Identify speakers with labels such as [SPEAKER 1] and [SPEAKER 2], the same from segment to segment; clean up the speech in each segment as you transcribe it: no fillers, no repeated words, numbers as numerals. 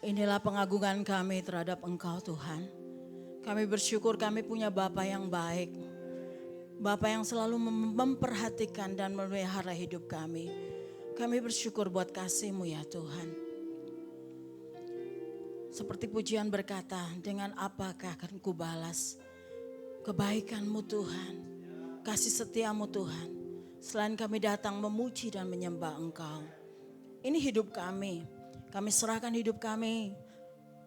[SPEAKER 1] Inilah pengagungan kami terhadap Engkau Tuhan. Kami bersyukur kami punya Bapa yang baik. Bapa yang selalu memperhatikan dan memelihara hidup kami. Kami bersyukur buat kasih-Mu ya Tuhan. Seperti pujian berkata, dengan apakah akan kubalas kebaikan-Mu Tuhan, kasih setia-Mu Tuhan. Selain kami datang memuji dan menyembah Engkau. Ini hidup kami. Kami serahkan hidup kami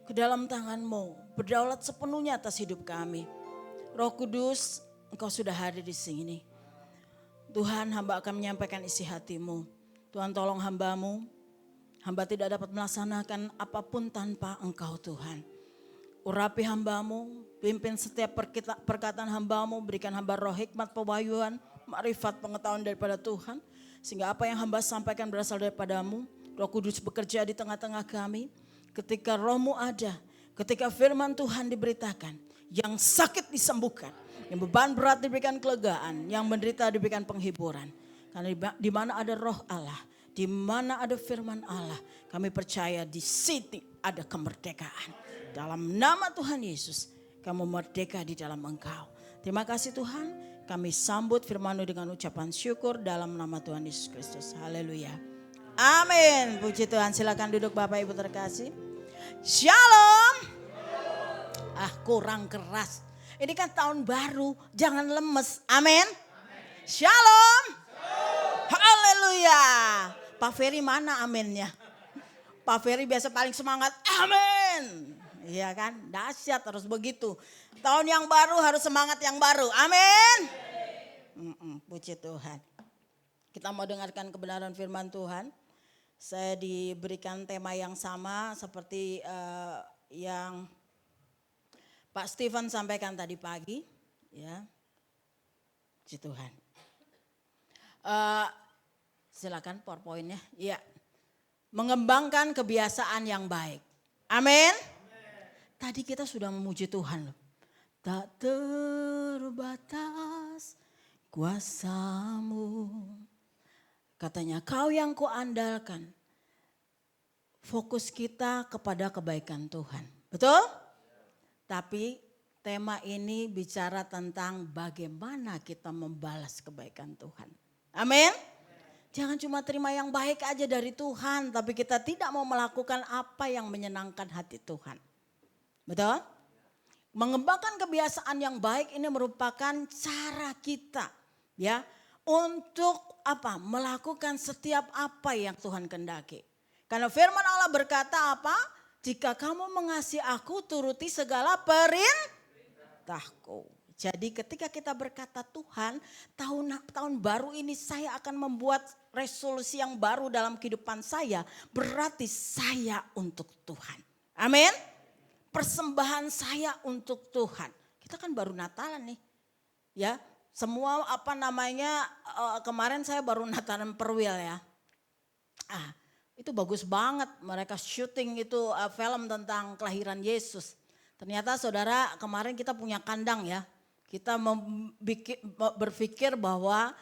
[SPEAKER 1] ke dalam tangan-Mu. Berdaulat sepenuhnya atas hidup kami. Roh Kudus, Engkau sudah hadir di sini. Tuhan, hamba akan menyampaikan isi hati-Mu. Tuhan tolong hamba-Mu. Hamba tidak dapat melaksanakan apapun tanpa Engkau Tuhan. Urapi hamba-Mu, pimpin setiap perkataan hamba-Mu, berikan hamba roh hikmat, pewahyuan, makrifat, pengetahuan daripada Tuhan. Sehingga apa yang hamba sampaikan berasal daripada-Mu. Roh Kudus bekerja di tengah-tengah kami. Ketika Roh-Mu ada, ketika firman Tuhan diberitakan, yang sakit disembuhkan, yang beban berat diberikan kelegaan, yang menderita diberikan penghiburan. Karena di mana ada Roh Allah, di mana ada firman Allah, kami percaya di sini ada kemerdekaan. Dalam nama Tuhan Yesus, kamu merdeka di dalam Engkau. Terima kasih Tuhan, kami sambut firman-Mu dengan ucapan syukur dalam nama Tuhan Yesus Kristus. Haleluya. Amin. Puji Tuhan, silakan duduk Bapak Ibu terkasih. Shalom. Kurang keras. Ini kan tahun baru, jangan lemes. Amin. Shalom. Haleluya. Pak Ferry mana aminnya? Pak Ferry biasa paling semangat. Amin. Iya kan, dahsyat harus begitu. Tahun yang baru harus semangat yang baru. Amin. Puji Tuhan. Kita mau dengarkan kebenaran firman Tuhan. Saya diberikan tema yang sama seperti yang Pak Stephen sampaikan tadi pagi. Ya, puji Tuhan. Silakan PowerPoint-nya. Ya, mengembangkan kebiasaan yang baik. Amin. Tadi kita sudah memuji Tuhan loh. Tak terbatas kuasa-Mu. Katanya, Kau yang kuandalkan. Fokus kita kepada kebaikan Tuhan. Betul? Tapi tema ini bicara tentang bagaimana kita membalas kebaikan Tuhan. Amin. Jangan cuma terima yang baik aja dari Tuhan. Tapi kita tidak mau melakukan apa yang menyenangkan hati Tuhan. Betul? Mengembangkan kebiasaan yang baik ini merupakan cara kita. Ya, untuk apa? Melakukan setiap apa yang Tuhan kehendaki. Karena firman Allah berkata apa? Jika kamu mengasihi aku, turuti segala perintahku. Jadi ketika kita berkata Tuhan, tahun baru ini saya akan membuat resolusi yang baru dalam kehidupan saya. Berarti saya untuk Tuhan. Amin. Persembahan saya untuk Tuhan. Kita kan baru Natalan nih. Ya. Semua kemarin saya baru Natalan Perwil ya. Itu bagus banget, mereka syuting itu film tentang kelahiran Yesus. Ternyata saudara kemarin kita punya kandang ya. Kita berpikir bahwa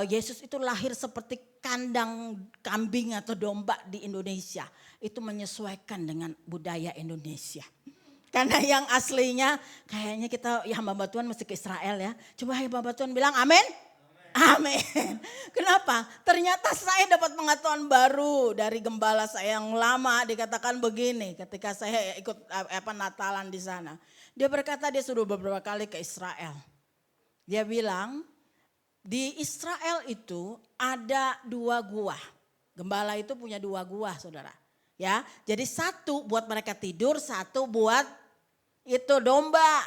[SPEAKER 1] Yesus itu lahir seperti kandang kambing atau domba di Indonesia. Itu menyesuaikan dengan budaya Indonesia. Karena yang aslinya kayaknya kita ya hamba Tuhan mesti ke Israel ya. Coba hamba Tuhan bilang amin. Amin. Kenapa? Ternyata saya dapat pengetahuan baru dari gembala saya yang lama. Dikatakan begini ketika saya ikut Natalan di sana. Dia berkata dia sudah beberapa kali ke Israel. Dia bilang di Israel itu ada 2 gua. Gembala itu punya 2 gua saudara. Ya, jadi satu buat mereka tidur, satu buat itu domba.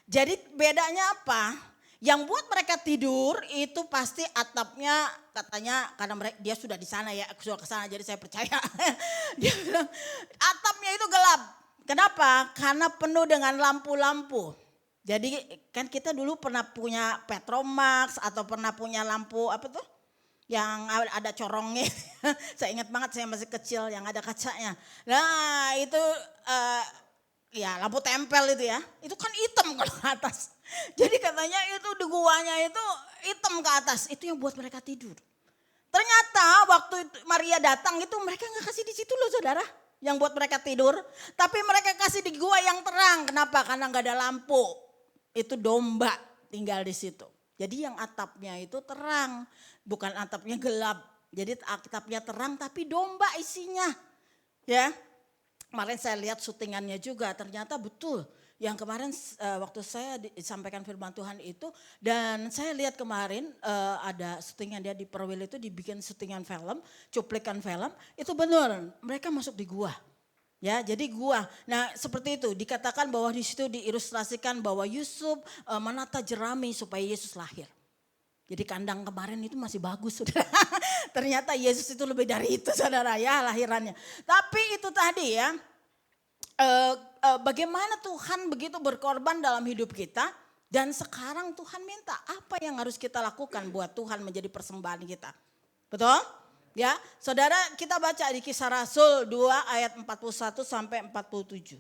[SPEAKER 1] Jadi bedanya apa? Yang buat mereka tidur itu pasti atapnya katanya karena dia sudah di sana ya, aku sudah ke sana jadi saya percaya. Dia bilang atapnya itu gelap. Kenapa? Karena penuh dengan lampu-lampu. Jadi kan kita dulu pernah punya Petromax atau pernah punya lampu apa tuh? Yang ada corongnya, saya ingat banget saya masih kecil yang ada kacanya. Nah itu ya lampu tempel itu ya, itu kan hitam kalau ke atas. Jadi katanya itu di guanya itu hitam ke atas, itu yang buat mereka tidur. Ternyata waktu Maria datang itu mereka gak kasih di situ loh saudara. yang buat mereka tidur. Tapi mereka kasih di gua yang terang. Kenapa? Karena gak ada lampu. Itu domba tinggal di situ. Jadi yang atapnya itu terang, bukan atapnya gelap. Jadi atapnya terang tapi domba isinya. Ya. Kemarin saya lihat syutingannya juga, ternyata betul. Yang kemarin waktu saya disampaikan firman Tuhan itu, dan saya lihat kemarin ada syutingan dia di Perwil itu dibikin syutingan film, cuplikan film, itu benar mereka masuk di gua. Ya, jadi gua. Nah, seperti itu dikatakan bahwa di situ diilustrasikan bahwa Yusuf menata jerami supaya Yesus lahir. Jadi kandang kemarin itu masih bagus, Saudara. Ternyata Yesus itu lebih dari itu, Saudara, ya lahirannya. Tapi itu tadi ya, bagaimana Tuhan begitu berkorban dalam hidup kita. Dan sekarang Tuhan minta apa yang harus kita lakukan buat Tuhan menjadi persembahan kita. Betul? Ya, Saudara, kita baca di Kisah Rasul 2 ayat 41 sampai 47.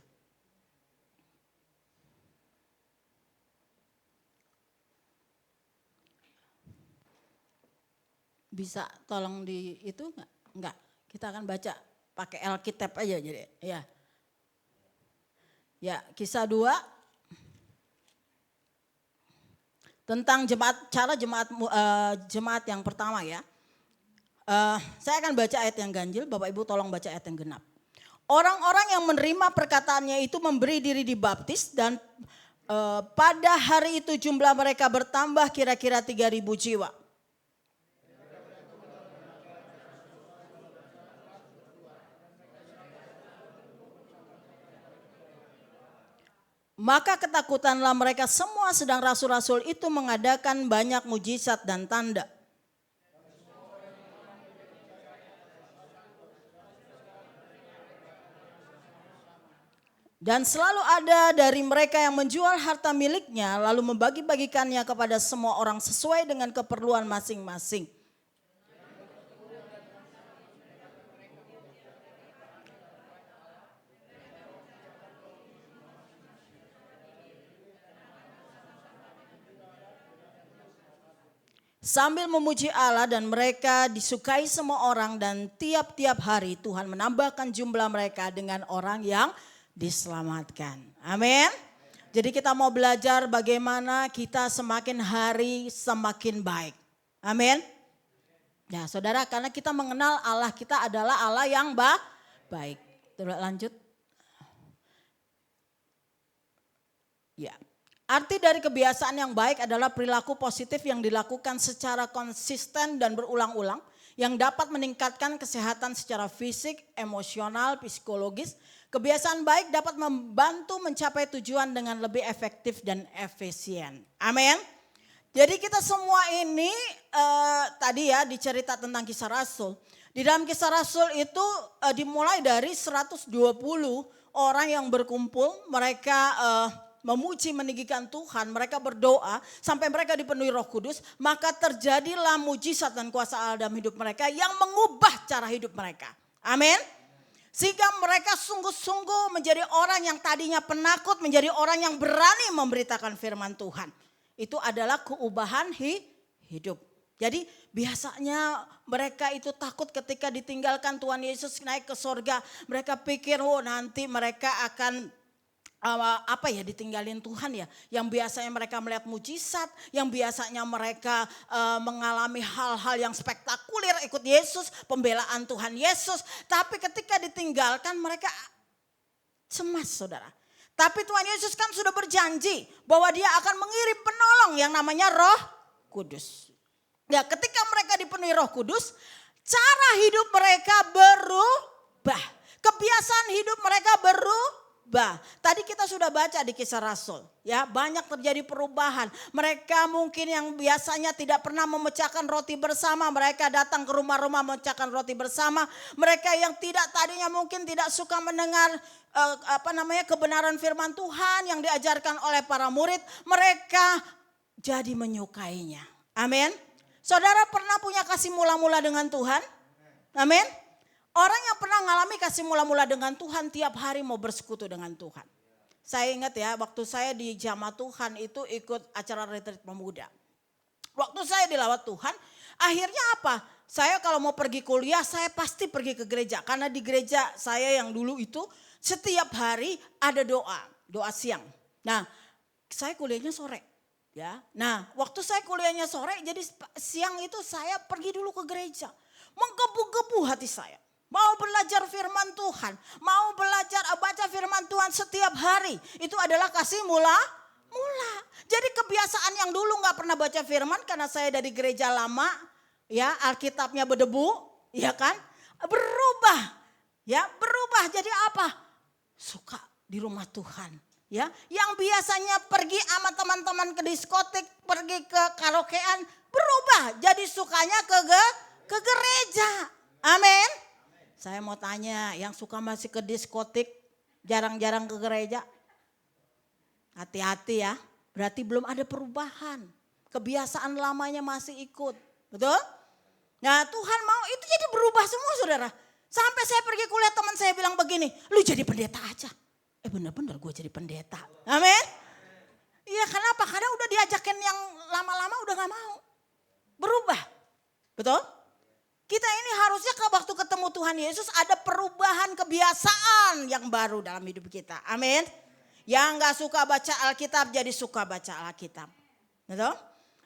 [SPEAKER 1] Bisa tolong di itu enggak? Enggak. Kita akan baca pakai Alkitab aja jadi, ya. Ya, Kisah 2 tentang jemaat yang pertama ya. Saya akan baca ayat yang ganjil, Bapak Ibu tolong baca ayat yang genap. Orang-orang yang menerima perkataannya itu memberi diri dibaptis dan pada hari itu jumlah mereka bertambah kira-kira 3.000 jiwa. Maka ketakutanlah mereka semua sedang rasul-rasul itu mengadakan banyak mujizat dan tanda. Dan selalu ada dari mereka yang menjual harta miliknya lalu membagi-bagikannya kepada semua orang sesuai dengan keperluan masing-masing. Sambil memuji Allah dan mereka disukai semua orang dan tiap-tiap hari Tuhan menambahkan jumlah mereka dengan orang yang diselamatkan. Amin. Jadi kita mau belajar bagaimana kita semakin hari semakin baik. Amin. Ya Saudara, karena kita mengenal Allah kita adalah Allah yang baik. Terus lanjut. Ya. Arti dari kebiasaan yang baik adalah perilaku positif yang dilakukan secara konsisten dan berulang-ulang. Yang dapat meningkatkan kesehatan secara fisik, emosional, psikologis. Kebiasaan baik dapat membantu mencapai tujuan dengan lebih efektif dan efisien. Amin. Jadi kita semua ini tadi ya dicerita tentang Kisah Rasul. Di dalam Kisah Rasul itu dimulai dari 120 orang yang berkumpul. Mereka memuji meninggikan Tuhan. Mereka berdoa sampai mereka dipenuhi Roh Kudus. Maka terjadilah mujizat dan kuasa Allah dalam hidup mereka yang mengubah cara hidup mereka. Amin. Sehingga mereka sungguh-sungguh menjadi orang yang tadinya penakut, menjadi orang yang berani memberitakan firman Tuhan. Itu adalah keubahan hidup. Jadi biasanya mereka itu takut ketika ditinggalkan Tuhan Yesus naik ke sorga. Mereka pikir nanti mereka akan ditinggalin Tuhan ya. Yang biasanya mereka melihat mujizat, yang biasanya mereka mengalami hal-hal yang spektakuler ikut Yesus, pembelaan Tuhan Yesus. Tapi ketika ditinggalkan mereka cemas, Saudara. Tapi Tuhan Yesus kan sudah berjanji bahwa Dia akan mengirim penolong yang namanya Roh Kudus. Ya, ketika mereka dipenuhi Roh Kudus, cara hidup mereka berubah. Kebiasaan hidup mereka berubah. Tadi kita sudah baca di Kisah Rasul, ya banyak terjadi perubahan. Mereka mungkin yang biasanya tidak pernah memecahkan roti bersama, mereka datang ke rumah-rumah memecahkan roti bersama. Mereka yang tadinya mungkin tidak suka mendengar kebenaran firman Tuhan yang diajarkan oleh para murid, mereka jadi menyukainya. Amin. Saudara pernah punya kasih mula-mula dengan Tuhan? Amin. Orang yang pernah mengalami kasih mula-mula dengan Tuhan tiap hari mau bersekutu dengan Tuhan. Saya ingat ya waktu saya di Jamaah Tuhan itu ikut acara retreat pemuda. Waktu saya dilawat Tuhan Akhirnya apa? Saya kalau mau pergi kuliah saya pasti pergi ke gereja. Karena di gereja saya yang dulu itu setiap hari ada doa siang. Nah, saya kuliahnya sore. Ya. Nah, waktu saya kuliahnya sore, jadi siang itu saya pergi dulu ke gereja. Menggebu-gebu hati saya. Mau belajar firman Tuhan, mau belajar baca firman Tuhan setiap hari. Itu adalah kasih mula. Jadi kebiasaan yang dulu gak pernah baca firman karena saya dari gereja lama, ya Alkitabnya berdebu, ya kan? Berubah, ya berubah jadi apa? Suka di rumah Tuhan, ya. Yang biasanya pergi sama teman-teman ke diskotik, pergi ke karaokean, berubah jadi sukanya ke gereja. Amin. Saya mau tanya, yang suka masih ke diskotik, jarang-jarang ke gereja? Hati-hati ya, berarti belum ada perubahan. Kebiasaan lamanya masih ikut, betul? Nah Tuhan mau itu jadi berubah semua saudara. Sampai saya pergi kuliah teman saya bilang begini, lu jadi pendeta aja. Bener-bener gue jadi pendeta, amin. Iya kenapa? Karena udah diajakin yang lama-lama udah gak mau. Berubah, betul? Kita ini harusnya waktu ketemu Tuhan Yesus ada perubahan kebiasaan yang baru dalam hidup kita, amin. Yang gak suka baca Alkitab jadi suka baca Alkitab. Betul?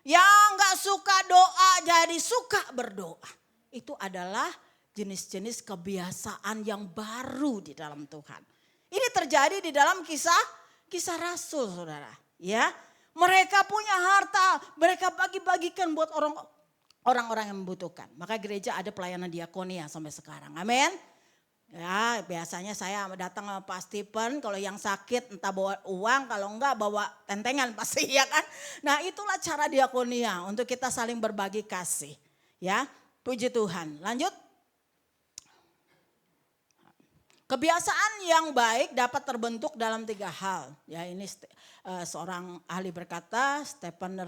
[SPEAKER 1] Yang gak suka doa jadi suka berdoa. Itu adalah jenis-jenis kebiasaan yang baru di dalam Tuhan. Ini terjadi di dalam kisah Rasul saudara. Ya, mereka punya harta, mereka bagi-bagikan buat orang-orang yang membutuhkan. Maka gereja ada pelayanan diakonia sampai sekarang. Amin. Ya biasanya saya datang sama Pak Stephen, kalau yang sakit entah bawa uang, kalau enggak bawa tentengan pasti ya kan. Nah itulah cara diakonia untuk kita saling berbagi kasih. Ya puji Tuhan, lanjut. Kebiasaan yang baik dapat terbentuk dalam 3 hal. Ya ini seorang ahli berkata, Stephen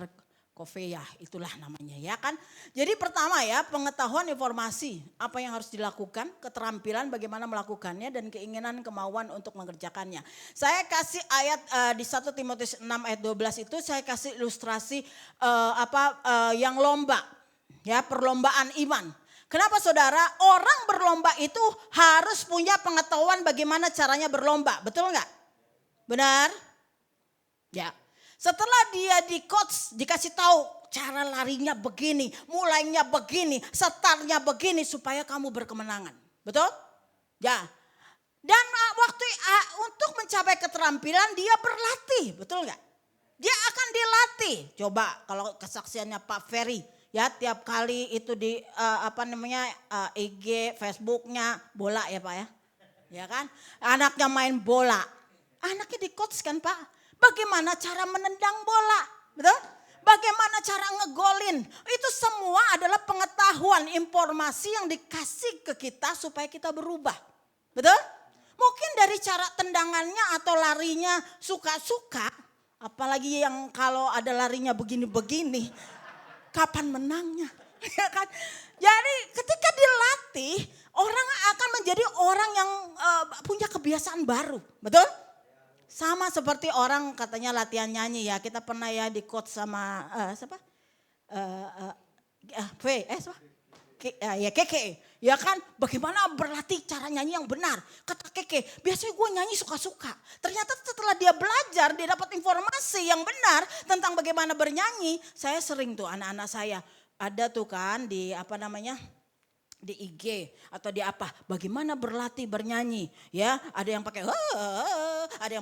[SPEAKER 1] Covey ya itulah namanya ya kan. Jadi pertama ya pengetahuan informasi apa yang harus dilakukan, keterampilan bagaimana melakukannya dan keinginan kemauan untuk mengerjakannya. Saya kasih ayat di 1 Timotius 6 ayat 12 itu saya kasih ilustrasi yang lomba ya perlombaan iman. Kenapa saudara? Orang berlomba itu harus punya pengetahuan bagaimana caranya berlomba, betul nggak? Benar? Ya. Setelah dia di coach dikasih tahu cara larinya begini, mulainya begini, startnya begini supaya kamu berkemenangan. Betul? Ya. Dan waktu untuk mencapai keterampilan dia berlatih, betul nggak? Dia akan dilatih. Coba kalau kesaksiannya Pak Ferry, ya tiap kali itu di IG, Facebooknya bola ya Pak ya. Ya kan? Anaknya main bola. Anaknya di coach kan Pak. Bagaimana cara menendang bola, betul? Bagaimana cara ngegolin, itu semua adalah pengetahuan, informasi yang dikasih ke kita supaya kita berubah, betul? Mungkin dari cara tendangannya atau larinya suka-suka, apalagi yang kalau ada larinya begini-begini, kapan menangnya, ya kan? Jadi ketika dilatih, orang akan menjadi orang yang punya kebiasaan baru, betul? Sama seperti orang katanya latihan nyanyi ya. Kita pernah ya di coach sama siapa? Keke. Ya kan bagaimana berlatih cara nyanyi yang benar. Kata Keke, biasanya gue nyanyi suka-suka. Ternyata setelah dia belajar, dia dapat informasi yang benar tentang bagaimana bernyanyi. Saya sering tuh anak-anak saya. Ada tuh kan di di IG atau di apa, bagaimana berlatih bernyanyi ya, ada yang pakai ada yang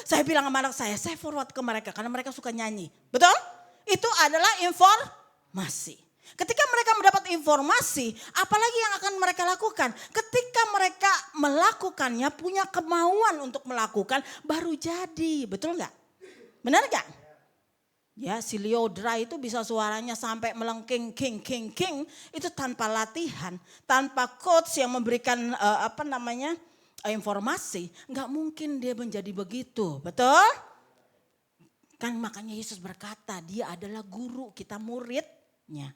[SPEAKER 1] saya bilang sama anak saya forward ke mereka karena mereka suka nyanyi, betul? Itu adalah informasi. Ketika mereka mendapat informasi, apalagi yang akan mereka lakukan? Ketika mereka melakukannya, punya kemauan untuk melakukan, baru jadi, betul nggak? Benar nggak? Ya si Liodra itu bisa suaranya sampai melengking king itu tanpa latihan, tanpa coach yang memberikan informasi, nggak mungkin dia menjadi begitu, betul? Kan makanya Yesus berkata dia adalah guru, kita muridnya.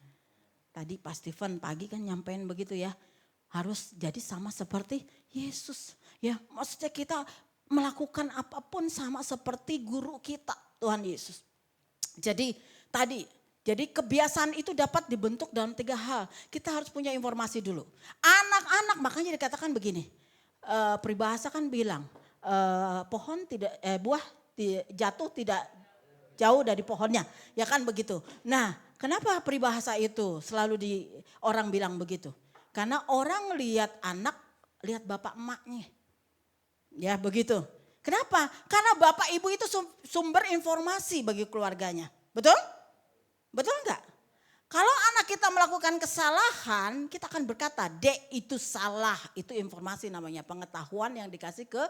[SPEAKER 1] Tadi Pak Stephen pagi kan nyampein begitu ya, harus jadi sama seperti Yesus. Ya maksudnya kita melakukan apapun sama seperti guru kita Tuhan Yesus. Jadi tadi Jadi kebiasaan itu dapat dibentuk dalam 3 hal. Kita harus punya informasi dulu. Anak-anak makanya dikatakan begini. Peribahasa kan bilang pohon tidak buah jatuh tidak jauh dari pohonnya. Ya kan begitu. Nah, kenapa peribahasa itu selalu orang bilang begitu? Karena orang lihat anak, lihat bapak emaknya. Ya begitu. Kenapa? Karena bapak ibu itu sumber informasi bagi keluarganya. Betul? Betul enggak? Kalau anak kita melakukan kesalahan, kita akan berkata, "Dek, itu salah." Itu informasi namanya, pengetahuan yang dikasih ke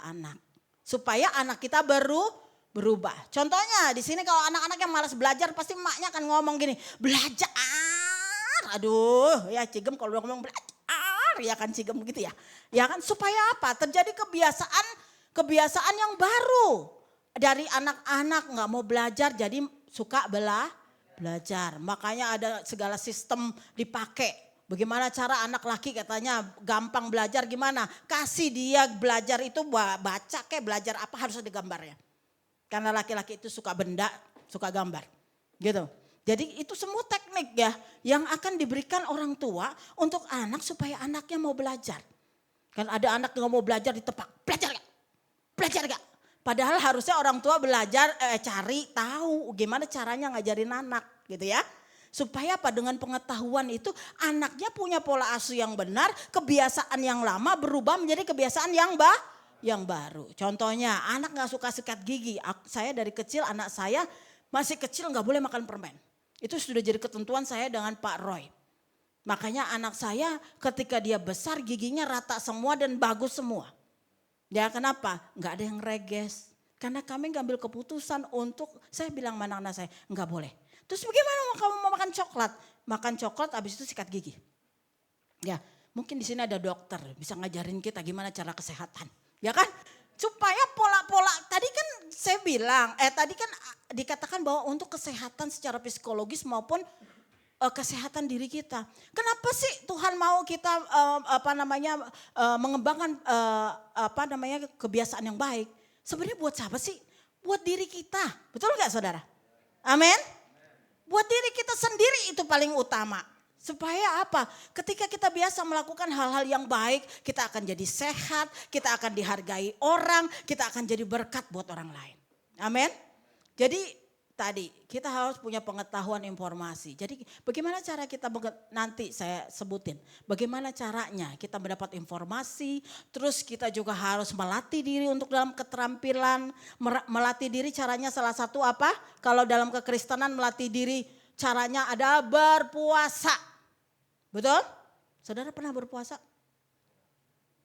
[SPEAKER 1] anak. Supaya anak kita berubah. Contohnya di sini kalau anak-anak yang malas belajar pasti emaknya akan ngomong gini, "Belajar." Aduh, ya Cigem kalau udah ngomong belajar, ya kan Cigem begitu ya. Ya kan supaya apa? Terjadi kebiasaan yang baru. Dari anak-anak nggak mau belajar jadi suka belajar. Makanya ada segala sistem dipakai. Bagaimana cara anak laki katanya gampang belajar gimana? Kasih dia belajar itu baca kayak belajar apa harus ada gambarnya. Karena laki-laki itu suka benda, suka gambar. Gitu. Jadi itu semua teknik ya yang akan diberikan orang tua untuk anak supaya anaknya mau belajar. Kan ada anak yang mau belajar ditepak, belajar gak? Belajar gak? Padahal harusnya orang tua belajar cari tahu gimana caranya ngajarin anak gitu ya. Supaya apa dengan pengetahuan itu anaknya punya pola asuh yang benar, kebiasaan yang lama berubah menjadi kebiasaan yang baru. Contohnya anak gak suka sikat gigi. Saya dari kecil anak saya masih kecil gak boleh makan permen. Itu sudah jadi ketentuan saya dengan Pak Roy. Makanya anak saya ketika dia besar giginya rata semua dan bagus semua. Ya kenapa? Enggak ada yang reges. Karena kami ngambil keputusan untuk, saya bilang mana anak saya, enggak boleh. Terus bagaimana kamu mau makan coklat? Makan coklat habis itu sikat gigi. Ya mungkin di sini ada dokter bisa ngajarin kita gimana cara kesehatan. Ya kan? Supaya pola-pola, tadi kan saya bilang, tadi kan dikatakan bahwa untuk kesehatan secara psikologis maupun kesehatan diri kita. Kenapa sih Tuhan mau kita mengembangkan kebiasaan yang baik? Sebenarnya buat siapa sih? Buat diri kita. Betul nggak saudara? Amin. Buat diri kita sendiri itu paling utama. Supaya apa? Ketika kita biasa melakukan hal-hal yang baik, kita akan jadi sehat, kita akan dihargai orang, kita akan jadi berkat buat orang lain. Amin. Jadi tadi kita harus punya pengetahuan informasi. Jadi bagaimana cara kita nanti saya sebutin. Bagaimana caranya kita mendapat informasi. Terus kita juga harus melatih diri untuk dalam keterampilan. Melatih diri caranya salah satu apa? Kalau dalam kekristenan melatih diri caranya adalah berpuasa. Betul? Saudara pernah berpuasa?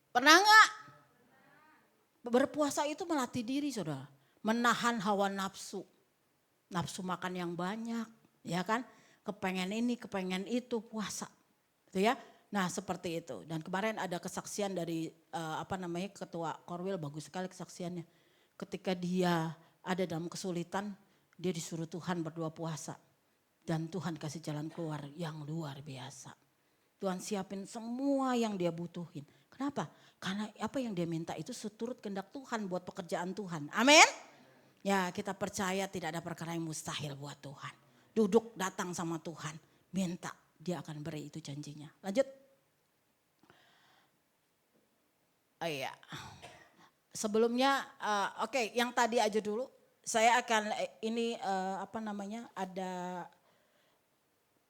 [SPEAKER 1] Pernah enggak? Berpuasa itu melatih diri saudara. Menahan hawa nafsu. Nafsu makan yang banyak, ya kan? Kepengen ini, kepengen itu, puasa. Gitu ya. Nah, seperti itu. Dan kemarin ada kesaksian dari Ketua Korwil, bagus sekali kesaksiannya. Ketika dia ada dalam kesulitan, dia disuruh Tuhan berdoa puasa. Dan Tuhan kasih jalan keluar yang luar biasa. Tuhan siapin semua yang dia butuhin. Kenapa? Karena apa yang dia minta itu seturut kehendak Tuhan buat pekerjaan Tuhan. Amin. Ya kita percaya tidak ada perkara yang mustahil buat Tuhan. Duduk datang sama Tuhan. Minta dia akan beri itu janjinya. Lanjut. Oh iya. Sebelumnya oke, yang tadi aja dulu. Saya akan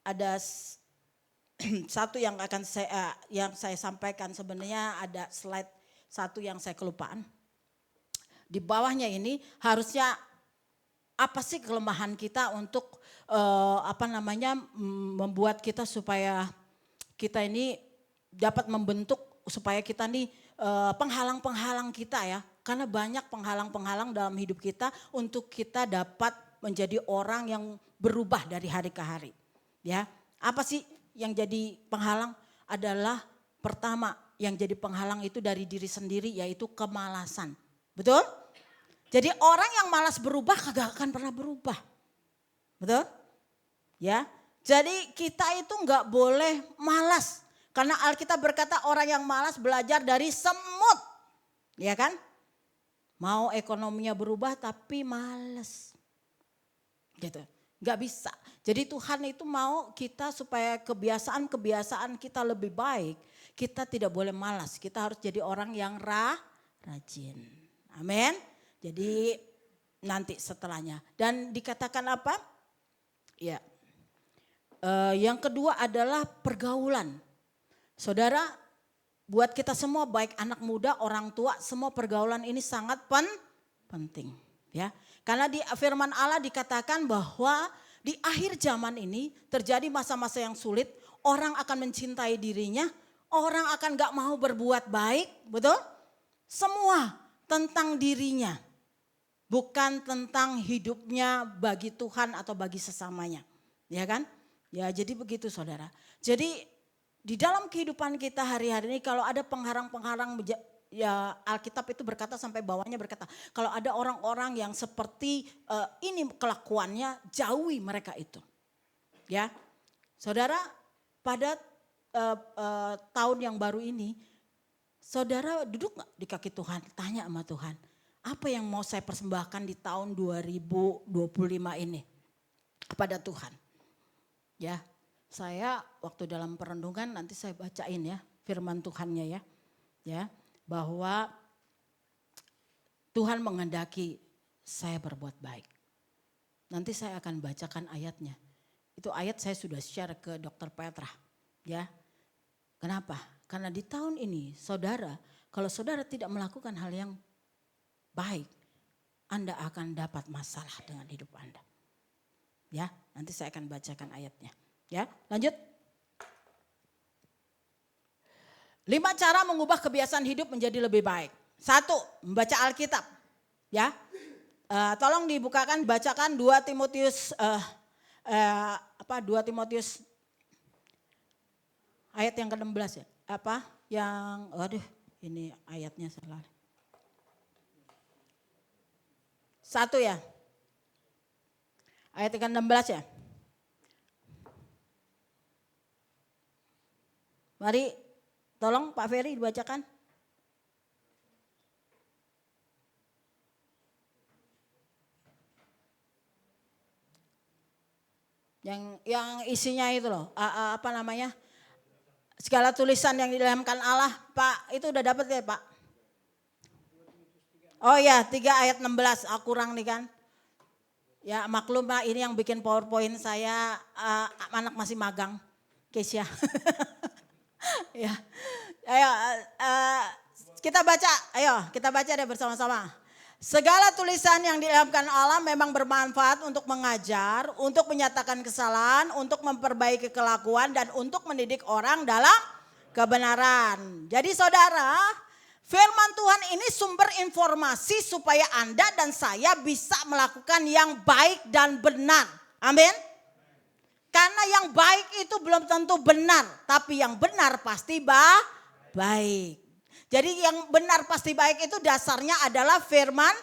[SPEAKER 1] ada satu yang akan saya sampaikan. Sebenarnya ada slide satu yang saya kelupaan. Di bawahnya ini harusnya apa sih kelemahan kita untuk membuat kita supaya kita ini dapat membentuk supaya kita nih penghalang-penghalang kita ya. Karena banyak penghalang-penghalang dalam hidup kita untuk kita dapat menjadi orang yang berubah dari hari ke hari. Ya, apa sih yang jadi penghalang? Adalah pertama yang jadi penghalang itu dari diri sendiri yaitu kemalasan. Betul? Jadi orang yang malas berubah kagak akan pernah berubah. Betul? Ya. Jadi kita itu enggak boleh malas. Karena Alkitab berkata orang yang malas belajar dari semut. Ya kan? Mau ekonominya berubah tapi malas. Gitu. Gak bisa. Jadi Tuhan itu mau kita supaya kebiasaan-kebiasaan kita lebih baik. Kita tidak boleh malas, kita harus jadi orang yang rajin. Amin. Jadi nanti setelahnya. Dan dikatakan apa? Ya. Yang kedua adalah pergaulan. Saudara, buat kita semua baik anak muda, orang tua, semua pergaulan ini sangat penting. Ya, karena di firman Allah dikatakan bahwa di akhir zaman ini terjadi masa-masa yang sulit, orang akan mencintai dirinya, orang akan gak mau berbuat baik, betul? Semua tentang dirinya, bukan tentang hidupnya bagi Tuhan atau bagi sesamanya, ya kan? Ya jadi begitu saudara. Jadi di dalam kehidupan kita hari-hari ini kalau ada pengharang-pengharang, ya Alkitab itu berkata sampai bawahnya berkata, kalau ada orang-orang yang seperti ini kelakuannya, jauhi mereka itu. Ya, saudara, pada tahun yang baru ini, saudara duduk gak di kaki Tuhan, tanya sama Tuhan, apa yang mau saya persembahkan di tahun 2025 ini kepada Tuhan. Ya, saya waktu dalam perenungan nanti saya bacain ya firman Tuhannya ya. Ya. Bahwa Tuhan menghendaki saya berbuat baik. Nanti saya akan bacakan ayatnya. Itu ayat saya sudah share ke Dr. Petra. Ya. Kenapa? Karena di tahun ini saudara, kalau saudara tidak melakukan hal yang baik, Anda akan dapat masalah dengan hidup Anda. Ya, nanti saya akan bacakan ayatnya. Ya, lanjut. 5 cara mengubah kebiasaan hidup menjadi lebih baik. 1, membaca Alkitab. Ya, tolong dibukakan, bacakan 2 Timotius 2 Timotius ayat yang ke-16 ya. Ini ayatnya salah. 1 ya. Ayat yang ke-16 ya. Mari. Tolong Pak Ferry dibacakan. Yang isinya itu loh, apa namanya? Segala tulisan yang diilhamkan Allah, Pak, itu udah dapat ya, Pak? Oh ya, 3 ayat 16, kurang nih kan. Ya maklum Pak, ini yang bikin PowerPoint saya anak masih magang, Kesia. Ya, ayo kita baca deh bersama-sama. Segala tulisan yang diilhamkan Allah memang bermanfaat untuk mengajar, untuk menyatakan kesalahan, untuk memperbaiki kelakuan dan untuk mendidik orang dalam kebenaran. Jadi saudara, firman Tuhan ini sumber informasi supaya Anda dan saya bisa melakukan yang baik dan benar. Amin. Karena yang baik itu belum tentu benar, tapi yang benar pasti baik. Jadi yang benar pasti baik itu dasarnya adalah firman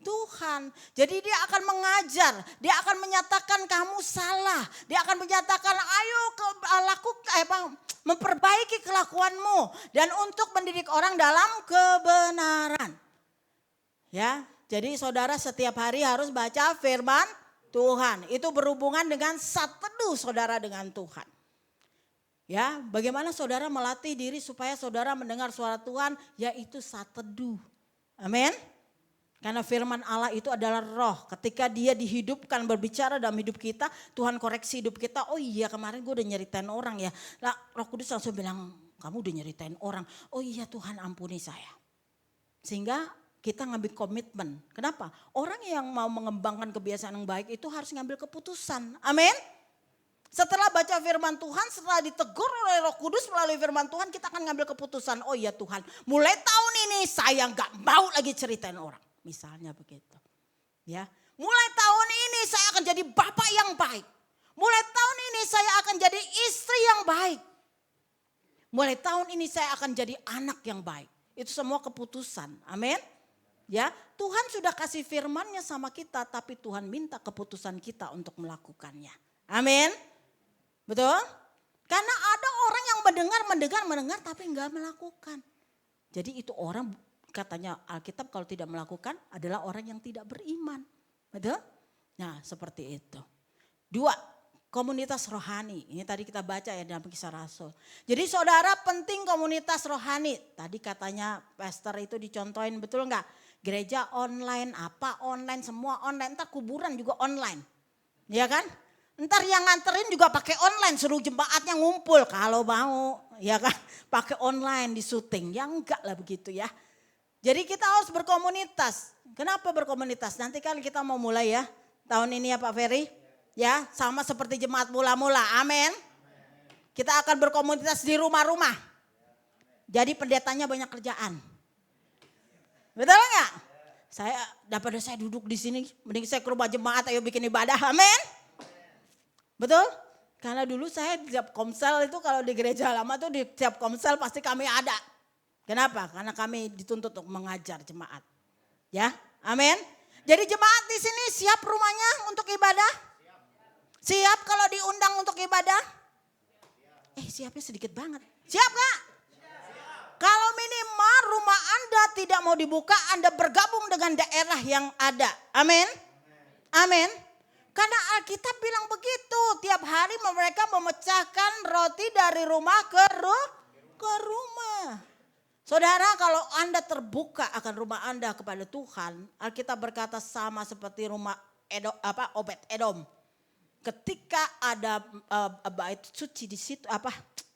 [SPEAKER 1] Tuhan. Jadi dia akan mengajar, dia akan menyatakan kamu salah, dia akan menyatakan ayo memperbaiki kelakuanmu dan untuk mendidik orang dalam kebenaran. Ya, jadi saudara setiap hari harus baca firman Tuhan. Itu berhubungan dengan saat teduh saudara dengan Tuhan. Ya, bagaimana saudara melatih diri supaya saudara mendengar suara Tuhan, yaitu saat teduh. Amin. Karena firman Allah itu adalah roh. Ketika dia dihidupkan berbicara dalam hidup kita, Tuhan koreksi hidup kita. Oh iya kemarin gue udah nyeritain orang ya. Lah Roh Kudus langsung bilang, kamu udah nyeritain orang. Oh iya Tuhan ampuni saya. Sehingga kita ngambil komitmen. Kenapa? Orang yang mau mengembangkan kebiasaan yang baik itu harus ngambil keputusan. Amin. Setelah baca firman Tuhan, setelah ditegur oleh Roh Kudus melalui firman Tuhan, kita akan ngambil keputusan. Oh iya Tuhan, mulai tahun ini saya gak mau lagi ceritain orang. Misalnya begitu. Ya, mulai tahun ini saya akan jadi bapak yang baik. Mulai tahun ini saya akan jadi istri yang baik. Mulai tahun ini saya akan jadi anak yang baik. Itu semua keputusan. Amin. Ya, Tuhan sudah kasih firman-Nya sama kita, tapi Tuhan minta keputusan kita untuk melakukannya. Amin. Betul? Karena ada orang yang mendengar tapi enggak melakukan. Jadi itu orang, katanya Alkitab kalau tidak melakukan adalah orang yang tidak beriman. Betul? Nah, seperti itu. Dua, komunitas rohani. Ini tadi kita baca ya dalam Kisah Rasul. Jadi saudara, penting komunitas rohani. Tadi katanya pastor itu dicontohin, betul enggak? Gereja online, apa online, semua online. Ntar kuburan juga online. Ya kan? Ntar yang nganterin juga pakai online, suruh jemaatnya ngumpul kalau mau. Ya kan? Pakai online di syuting. Ya enggak lah begitu ya. Jadi kita harus berkomunitas. Kenapa berkomunitas? Nanti kan kita mau mulai ya. Tahun ini ya Pak Ferry. Ya, sama seperti jemaat mula-mula. Amin. Kita akan berkomunitas di rumah-rumah. Jadi pendetanya banyak kerjaan. Betul enggak? Daripada saya duduk di sini, mending saya ke rumah jemaat, ayo bikin ibadah. Amin. Betul? Karena dulu saya di tiap komsel itu, kalau di gereja lama tuh di tiap komsel pasti kami ada. Kenapa? Karena kami dituntut untuk mengajar jemaat. Ya, amin. Jadi jemaat di sini siap rumahnya untuk ibadah? Siap kalau diundang untuk ibadah? Siapnya sedikit banget. Siap gak? Kalau minimal rumah Anda tidak mau dibuka, Anda bergabung dengan daerah yang ada. Amin. Amin. Karena Alkitab bilang begitu. Tiap hari mereka memecahkan roti dari rumah ke rumah. Saudara, kalau Anda terbuka akan rumah Anda kepada Tuhan, Alkitab berkata sama seperti rumah Obed Edom. Ketika ada bait suci di situ,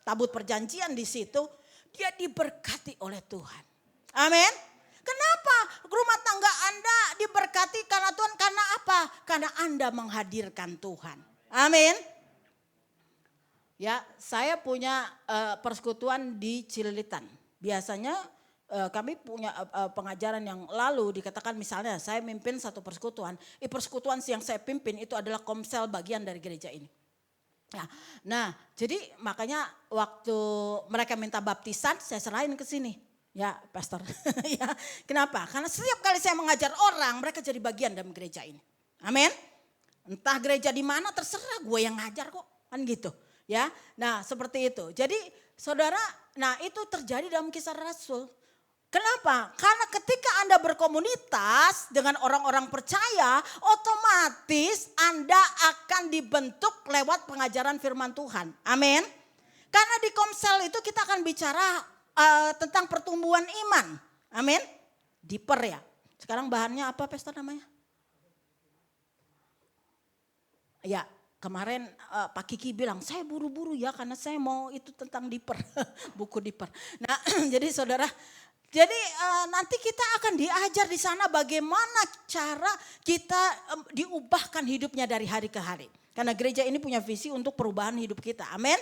[SPEAKER 1] tabut perjanjian di situ, dia diberkati oleh Tuhan. Amin. Kenapa rumah tangga Anda diberkati karena Tuhan? Karena apa? Karena Anda menghadirkan Tuhan. Amin. Ya, saya punya persekutuan di Cililitan. Biasanya kami punya pengajaran yang lalu dikatakan misalnya saya mimpin satu persekutuan. Persekutuan yang saya pimpin itu adalah komsel bagian dari gereja ini. Ya, nah jadi makanya waktu mereka minta baptisan saya serahin ke sini. Ya pastor. Ya, kenapa? Karena setiap kali saya mengajar orang mereka jadi bagian dalam gereja ini. Amin. Entah gereja di mana terserah, gue yang ngajar kok. Kan gitu. Ya, nah seperti itu. Jadi saudara, nah itu terjadi dalam Kisah Rasul. Kenapa? Karena ketika Anda berkomunitas dengan orang-orang percaya, otomatis Anda akan dibentuk lewat pengajaran firman Tuhan. Amin. Karena di komsel itu kita akan bicara tentang pertumbuhan iman. Amin. Deeper ya. Sekarang bahannya apa pastor namanya? Ya, kemarin Pak Kiki bilang, saya buru-buru ya karena saya mau itu tentang Deeper. Buku Deeper. Nah, jadi saudara, jadi nanti kita akan diajar di sana bagaimana cara kita diubahkan hidupnya dari hari ke hari. Karena gereja ini punya visi untuk perubahan hidup kita. Amin.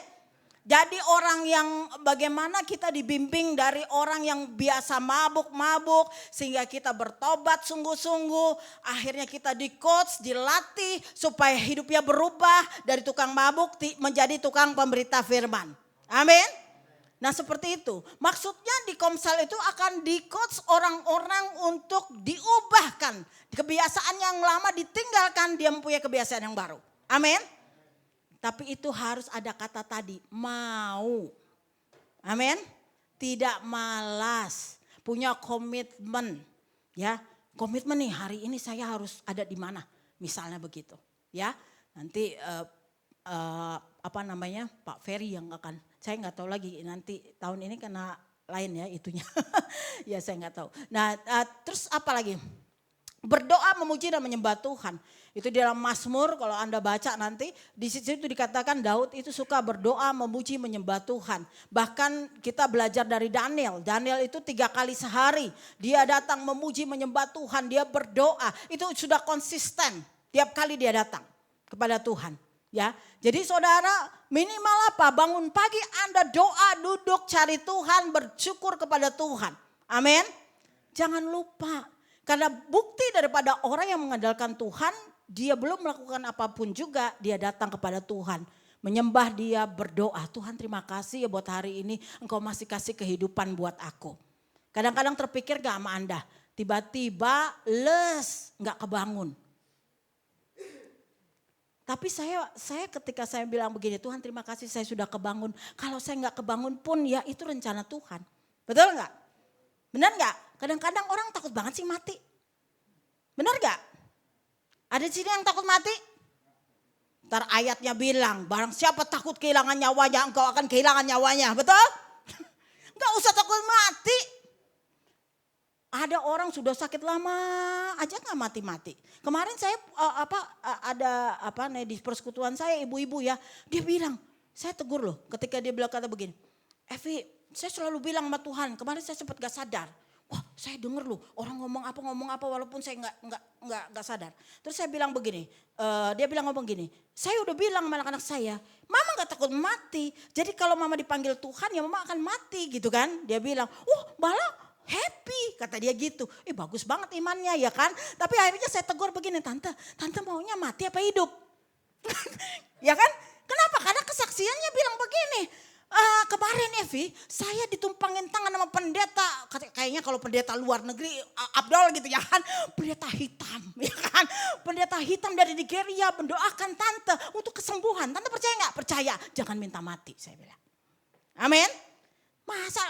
[SPEAKER 1] Jadi orang yang bagaimana kita dibimbing dari orang yang biasa mabuk-mabuk sehingga kita bertobat sungguh-sungguh. Akhirnya kita di-coach, dilatih supaya hidupnya berubah dari tukang mabuk menjadi tukang pemberita firman. Amin. Nah seperti itu. Maksudnya di komsel itu akan di-coach orang-orang untuk diubahkan. Kebiasaan yang lama ditinggalkan, dia mempunyai kebiasaan yang baru. Amin. Tapi itu harus ada kata tadi, mau. Amin. Tidak malas, punya komitmen. Ya, komitmen nih hari ini saya harus ada di mana. Misalnya begitu. Ya, nanti Pak Ferry yang akan, saya nggak tahu lagi nanti tahun ini karena lain ya itunya. Ya saya nggak tahu. Nah terus apa lagi? Berdoa, memuji dan menyembah Tuhan. Itu di dalam Mazmur kalau Anda baca nanti di situ dikatakan Daud itu suka berdoa, memuji, menyembah Tuhan. Bahkan kita belajar dari Daniel. Daniel itu 3 kali sehari dia datang memuji, menyembah Tuhan. Dia berdoa. Itu sudah konsisten. Tiap kali dia datang kepada Tuhan. Ya, jadi saudara minimal apa? Bangun pagi Anda doa, duduk cari Tuhan, bersyukur kepada Tuhan. Amin. Jangan lupa. Karena bukti daripada orang yang mengandalkan Tuhan, dia belum melakukan apapun juga, dia datang kepada Tuhan. Menyembah dia, berdoa, Tuhan terima kasih ya buat hari ini Engkau masih kasih kehidupan buat aku. Kadang-kadang terpikir gak sama Anda, tiba-tiba gak kebangun. Tapi saya ketika saya bilang begini, Tuhan terima kasih saya sudah kebangun. Kalau saya gak kebangun pun ya itu rencana Tuhan. Betul gak? Benar gak? Kadang-kadang orang takut banget sih mati. Benar gak? Ada di sini yang takut mati? Ntar ayatnya bilang, barang siapa takut kehilangan nyawanya, engkau akan kehilangan nyawanya. Betul? Enggak usah takut mati. Ada orang sudah sakit lama aja nggak mati-mati. Kemarin saya di persekutuan saya ibu-ibu ya, dia bilang, saya tegur loh ketika dia bilang kata begini, Evi, saya selalu bilang sama Tuhan, kemarin saya sempat gak sadar. Wah, saya denger loh orang ngomong apa walaupun saya nggak sadar. Terus saya bilang begini, dia bilang ngomong gini, saya udah bilang sama anak-anak saya, mama nggak takut mati. Jadi kalau mama dipanggil Tuhan ya mama akan mati gitu kan. Dia bilang, malah happy kata dia gitu. Bagus banget imannya ya kan. Tapi akhirnya saya tegur begini, tante maunya mati apa hidup? Ya kan? Kenapa? Karena kesaksiannya bilang begini. Kemarin Evi, saya ditumpangin tangan sama pendeta, kayaknya kalau pendeta luar negeri, Abdul gitu ya kan, pendeta hitam ya kan, pendeta hitam dari Nigeria mendoakan tante untuk kesembuhan. Tante percaya nggak? Percaya, jangan minta mati saya bilang. Amin. Masa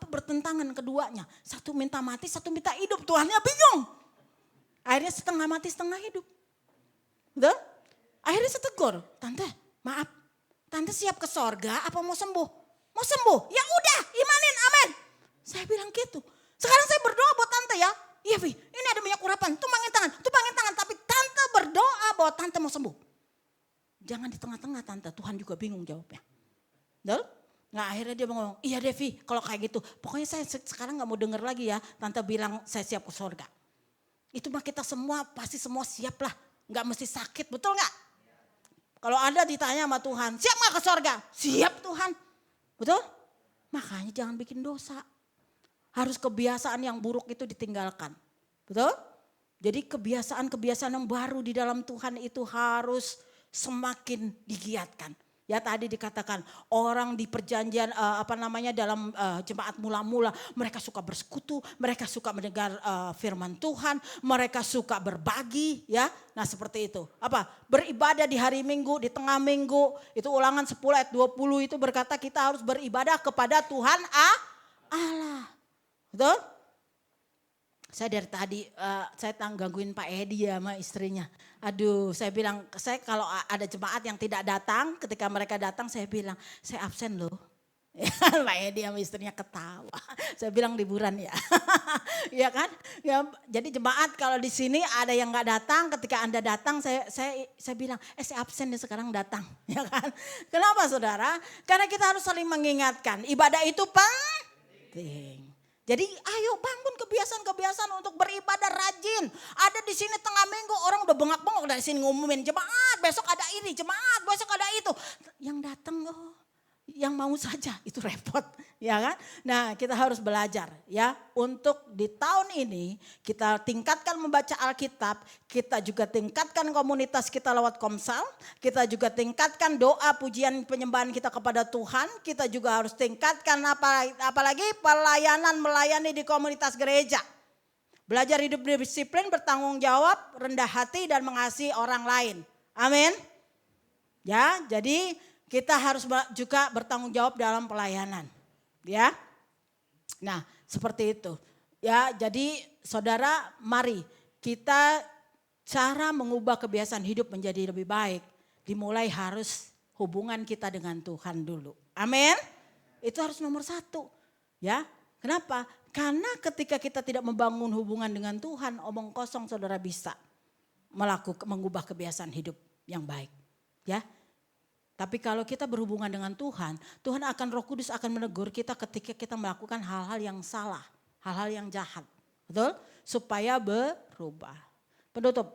[SPEAKER 1] bertentangan keduanya, satu minta mati, satu minta hidup, Tuhannya bingung. Akhirnya setengah mati setengah hidup. Betul? Akhirnya saya tegur, tante maaf. Tante siap ke sorga apa mau sembuh? Mau sembuh? Ya udah imanin, amin. Saya bilang gitu. Sekarang saya berdoa buat tante ya. Iya Vi, ini ada minyak urapan, tumpangin tangan. Tapi tante berdoa bahwa tante mau sembuh. Jangan di tengah-tengah tante, Tuhan juga bingung jawabnya. Betul? Nah akhirnya dia ngomong, iya Devi kalau kayak gitu. Pokoknya saya sekarang gak mau denger lagi ya. Tante bilang saya siap ke sorga. Itu mah kita semua pasti semua siap lah. Gak mesti sakit, betul gak? Kalau Anda ditanya sama Tuhan, siap gak ke sorga? Siap Tuhan. Betul? Makanya jangan bikin dosa. Harus kebiasaan yang buruk itu ditinggalkan. Betul? Jadi kebiasaan-kebiasaan yang baru di dalam Tuhan itu harus semakin digiatkan. Ya tadi dikatakan orang di perjanjian dalam jemaat mula-mula mereka suka bersekutu, mereka suka mendengar firman Tuhan, mereka suka berbagi ya. Nah seperti itu. Beribadah di hari Minggu, di tengah minggu. Itu Ulangan 10 ayat 20 itu berkata kita harus beribadah kepada Tuhan Allah. Betul? Saya dari tadi saya gangguin Pak Edi ya sama istrinya. Aduh saya bilang, saya kalau ada jemaat yang tidak datang, ketika mereka datang saya bilang, saya absen loh. Pak Edi sama istrinya ketawa. Saya bilang liburan ya. Ya kan? Ya, jadi jemaat kalau di sini ada yang gak datang, ketika Anda datang saya bilang, saya absen nih sekarang datang. Ya kan? Kenapa saudara? Karena kita harus saling mengingatkan, ibadah itu penting. Jadi ayo bangun kebiasaan-kebiasaan untuk beribadah rajin. Ada di sini tengah minggu orang udah bengak-bengok dari sini ngumumin jemaat besok ada ini, jemaat besok ada itu. Yang datang yang mau saja itu repot ya kan. Nah kita harus belajar ya untuk di tahun ini kita tingkatkan membaca Alkitab. Kita juga tingkatkan komunitas kita lewat Komsel. Kita juga tingkatkan doa pujian penyembahan kita kepada Tuhan. Kita juga harus tingkatkan apalagi pelayanan melayani di komunitas gereja. Belajar hidup disiplin, bertanggung jawab, rendah hati dan mengasihi orang lain. Amin. Ya jadi kita harus juga bertanggung jawab dalam pelayanan, ya. Nah, seperti itu. Ya, jadi saudara, mari kita cara mengubah kebiasaan hidup menjadi lebih baik dimulai harus hubungan kita dengan Tuhan dulu. Amin. Itu harus nomor 1. Ya. Kenapa? Karena ketika kita tidak membangun hubungan dengan Tuhan, omong kosong saudara bisa mengubah kebiasaan hidup yang baik. Ya. Tapi kalau kita berhubungan dengan Tuhan, Tuhan akan Roh Kudus akan menegur kita ketika kita melakukan hal-hal yang salah, hal-hal yang jahat. Betul? Supaya berubah. Penutup.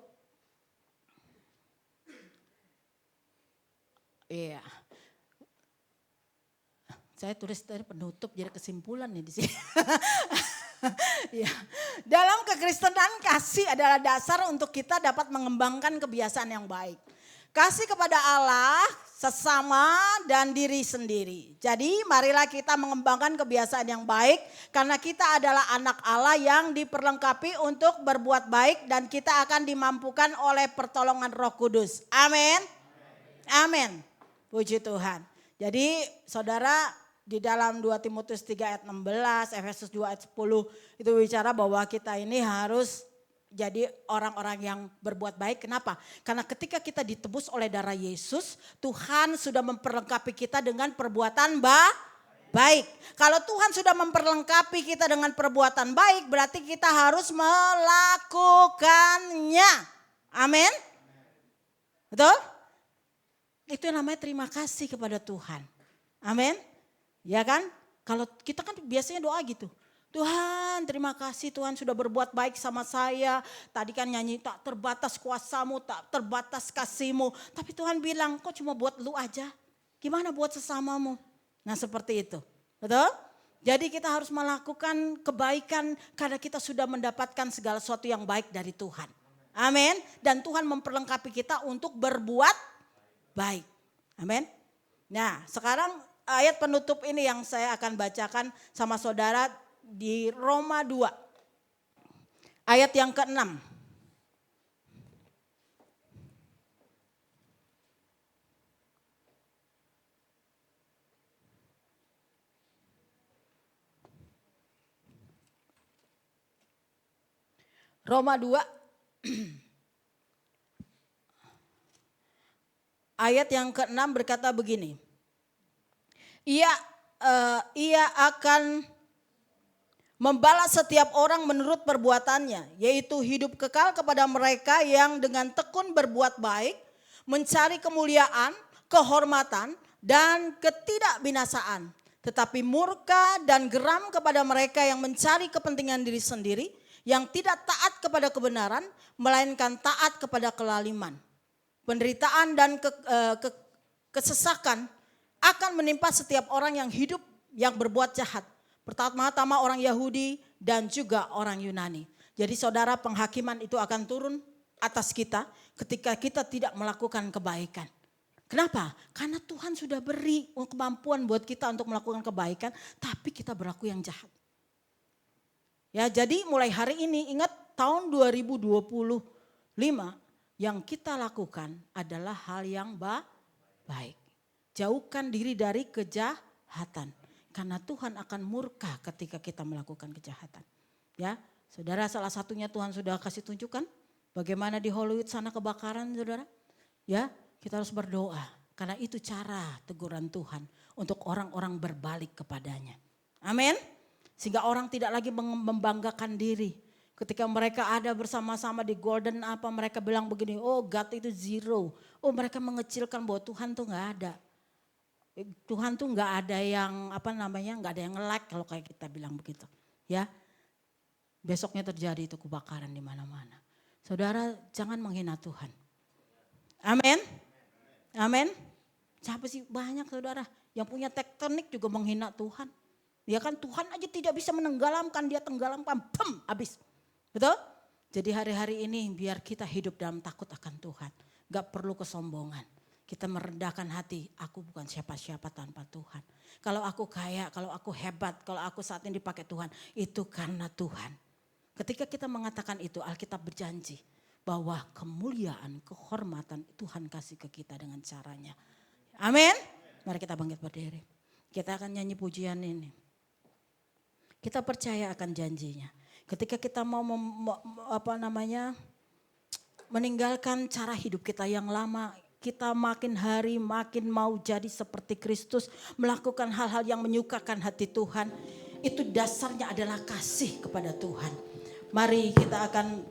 [SPEAKER 1] Iya. Saya tulis tadi penutup jadi kesimpulan nih di sini. Ya. Dalam kekristenan kasih adalah dasar untuk kita dapat mengembangkan kebiasaan yang baik. Kasih kepada Allah, sesama dan diri sendiri. Jadi marilah kita mengembangkan kebiasaan yang baik. Karena kita adalah anak Allah yang diperlengkapi untuk berbuat baik. Dan kita akan dimampukan oleh pertolongan Roh Kudus. Amin. Amin. Puji Tuhan. Jadi saudara di dalam 2 Timotius 3 ayat 16, Efesus 2 ayat 10. Itu bicara bahwa kita ini harus jadi orang-orang yang berbuat baik. Kenapa? Karena ketika kita ditebus oleh darah Yesus, Tuhan sudah memperlengkapi kita dengan perbuatan baik. Kalau Tuhan sudah memperlengkapi kita dengan perbuatan baik, berarti kita harus melakukannya. Amin. Betul? Itu yang namanya terima kasih kepada Tuhan. Amin. Ya kan? Kalau kita kan biasanya doa gitu. Tuhan, terima kasih Tuhan sudah berbuat baik sama saya. Tadi kan nyanyi tak terbatas kuasamu, tak terbatas kasihmu. Tapi Tuhan bilang kok cuma buat lu aja. Gimana buat sesamamu? Nah seperti itu. Betul? Jadi kita harus melakukan kebaikan karena kita sudah mendapatkan segala sesuatu yang baik dari Tuhan. Amin. Dan Tuhan memperlengkapi kita untuk berbuat baik. Amin. Nah sekarang ayat penutup ini yang saya akan bacakan sama saudara di Roma 2. Ayat yang ke-6. Roma 2 ayat yang ke-6 berkata begini. Ia akan membalas setiap orang menurut perbuatannya, yaitu hidup kekal kepada mereka yang dengan tekun berbuat baik, mencari kemuliaan, kehormatan, dan ketidakbinasaan. Tetapi murka dan geram kepada mereka yang mencari kepentingan diri sendiri, yang tidak taat kepada kebenaran, melainkan taat kepada kelaliman. Penderitaan dan kesesakan akan menimpa setiap orang yang hidup yang berbuat jahat. Pertama-tama orang Yahudi dan juga orang Yunani. Jadi saudara, penghakiman itu akan turun atas kita ketika kita tidak melakukan kebaikan. Kenapa? Karena Tuhan sudah beri kemampuan buat kita untuk melakukan kebaikan, tapi kita berlaku yang jahat. Ya, jadi mulai hari ini ingat tahun 2025 yang kita lakukan adalah hal yang baik. Jauhkan diri dari kejahatan. Karena Tuhan akan murka ketika kita melakukan kejahatan. Ya, saudara, salah satunya Tuhan sudah kasih tunjukkan bagaimana di Hollywood sana kebakaran, saudara. Ya, kita harus berdoa karena itu cara teguran Tuhan untuk orang-orang berbalik kepadanya. Amin. Sehingga orang tidak lagi membanggakan diri. Ketika mereka ada bersama-sama di Golden apa mereka bilang begini, oh God itu zero. Oh mereka mengecilkan bahwa Tuhan tuh gak ada. Tuhan tuh nggak ada yang nggak ada yang nge-like kalau kayak kita bilang begitu, ya. Besoknya terjadi itu kebakaran di mana-mana. Saudara, jangan menghina Tuhan. Amin, amin. Siapa sih banyak saudara yang punya tektonik juga menghina Tuhan. Ya kan Tuhan aja tidak bisa menenggelamkan, dia tenggelamkan, habis. Betul? Jadi hari-hari ini biar kita hidup dalam takut akan Tuhan, nggak perlu kesombongan. Kita merendahkan hati, aku bukan siapa-siapa tanpa Tuhan. Kalau aku kaya, kalau aku hebat, kalau aku saat ini dipakai Tuhan, itu karena Tuhan. Ketika kita mengatakan itu, Alkitab berjanji bahwa kemuliaan, kehormatan Tuhan kasih ke kita dengan caranya. Amin. Mari kita bangkit berdiri. Kita akan nyanyi pujian ini. Kita percaya akan janjinya. Ketika kita mau meninggalkan cara hidup kita yang lama, kita makin hari makin mau jadi seperti Kristus, melakukan hal-hal yang menyukakan hati Tuhan. Itu dasarnya adalah kasih kepada Tuhan. Mari kita akan